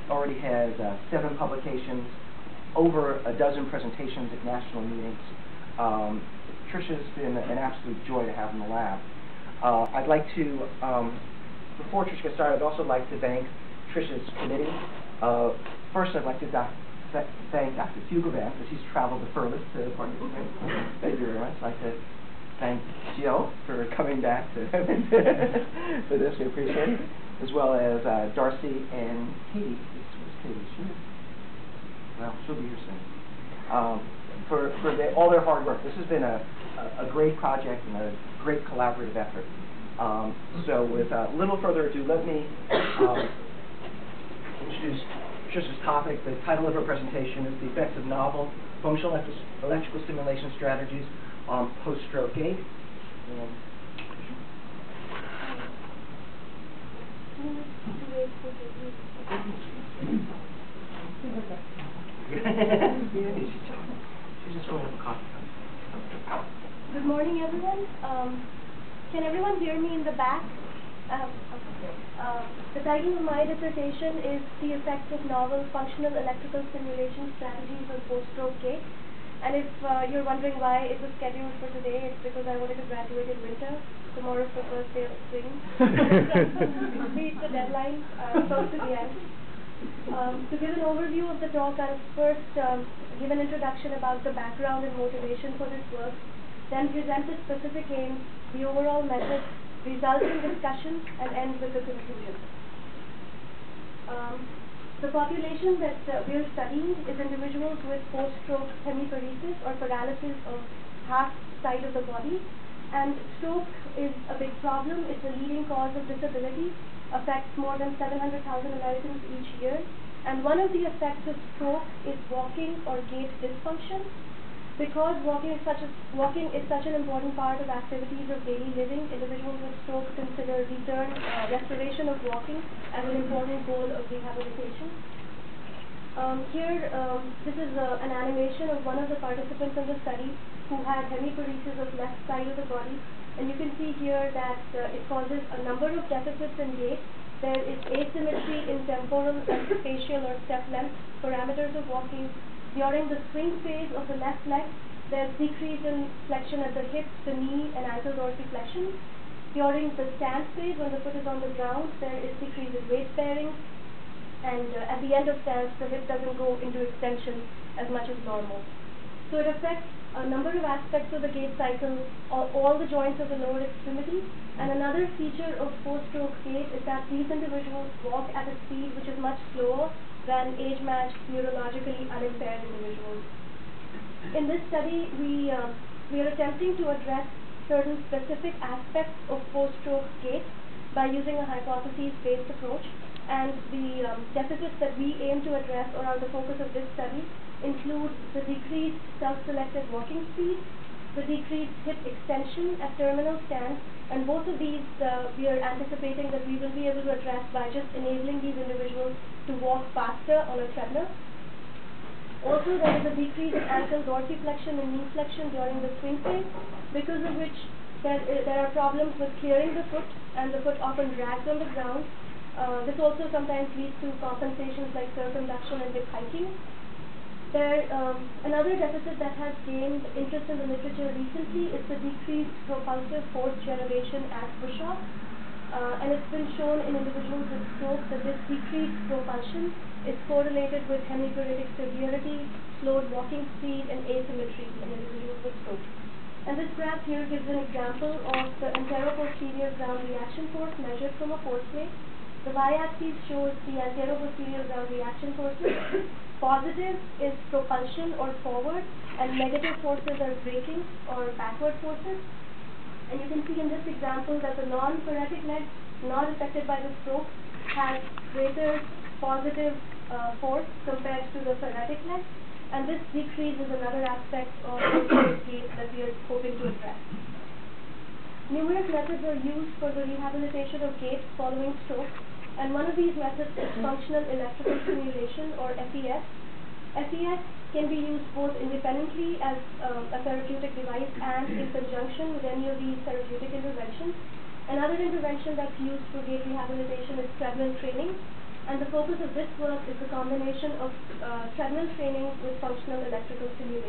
already has 7 publications, over a dozen presentations at national meetings. Trisha's been an absolute joy to have in the lab. I'd like to, before Trisha gets started, I'd also like to thank Trisha's committee. First, I'd like to thank Dr. Hugh Grant, because he's traveled the furthest to participate. Thank you very much. I'd like to thank Jill for coming back to for this. We appreciate it. As well as Darcy and Katie. Where's Katie? Well, she'll be here soon. For all their hard work. This has been a great project and a great collaborative effort. So with little further ado, let me introduce Trisha's topic. The title of her presentation is The Effects of Novel Functional Electrical Stimulation Strategies on Post-Stroke Gait. Good morning, everyone. Can everyone hear me in the back? The title of my dissertation is The Effects of Novel Functional Electrical Stimulation Strategies on Post-Stroke Gait. And if you're wondering why it was scheduled for today, it's because I wanted to graduate in winter. Tomorrow's the first day of spring. Meet the deadline close to the end. To give an overview of the talk, I'll first give an introduction about the background and motivation for this work, then present the specific aims, the overall method, results in discussion, and end with the conclusion. The population that we are studying is individuals with post-stroke hemiparesis or paralysis of half side of the body. And stroke is a big problem. It's a leading cause of disability, affects more than 700,000 Americans each year. And one of the effects of stroke is walking or gait dysfunction. Because walking is such an important part of activities of daily living, individuals with stroke consider restoration of walking as an important goal of rehabilitation. This is an animation of one of the participants in the study who had hemiparesis of left side of the body. And you can see here that it causes a number of deficits in gait. There is asymmetry in temporal and spatial or step length parameters of walking. During the swing phase of the left leg, there's decrease in flexion at the hip, the knee, and ankle dorsiflexion. During the stance phase, when the foot is on the ground, there is decrease in weight bearing. And at the end of stance, the hip doesn't go into extension as much as normal. So it affects a number of aspects of the gait cycle, all the joints of the lower extremity. And another feature of post-stroke gait is that these individuals walk at a speed which is much slower than age-matched, neurologically unimpaired individuals. In this study, we are attempting to address certain specific aspects of post-stroke gait by using a hypothesis-based approach. And the deficits that we aim to address, or are the focus of this study, include the decreased self-selected walking speed, the decreased hip extension at terminal stance, and both of these we are anticipating that we will be able to address by just enabling these individuals to walk faster on a treadmill. Also, there is a decrease in ankle dorsiflexion and knee flexion during the swing phase, because of which there are problems with clearing the foot, and the foot often drags on the ground. This also sometimes leads to compensations like circumduction and hip hiking. Another deficit that has gained interest in the literature recently is the decreased propulsive force generation at push-off. And it's been shown in individuals with stroke that this decreased propulsion is correlated with hemiparetic severity, slowed walking speed, and asymmetry in individuals with stroke. And this graph here gives an example of the anteroposterior ground reaction force measured from a force plate. The y-axis shows the anteroposterior ground reaction forces. Positive is propulsion or forward, and negative forces are braking or backward forces. And you can see in this example that the non-paretic leg, not affected by the stroke, has greater positive force compared to the paretic leg. And this decrease is another aspect of post-stroke gait that we are hoping to address. Numerous methods are used for the rehabilitation of gait following stroke. And one of these methods is functional electrical stimulation, or FES. FES can be used both independently as a therapeutic device and in conjunction with any of these therapeutic interventions. Another intervention that's used for gait rehabilitation is treadmill training. And the focus of this work is the combination of treadmill training with functional electrical stimulation.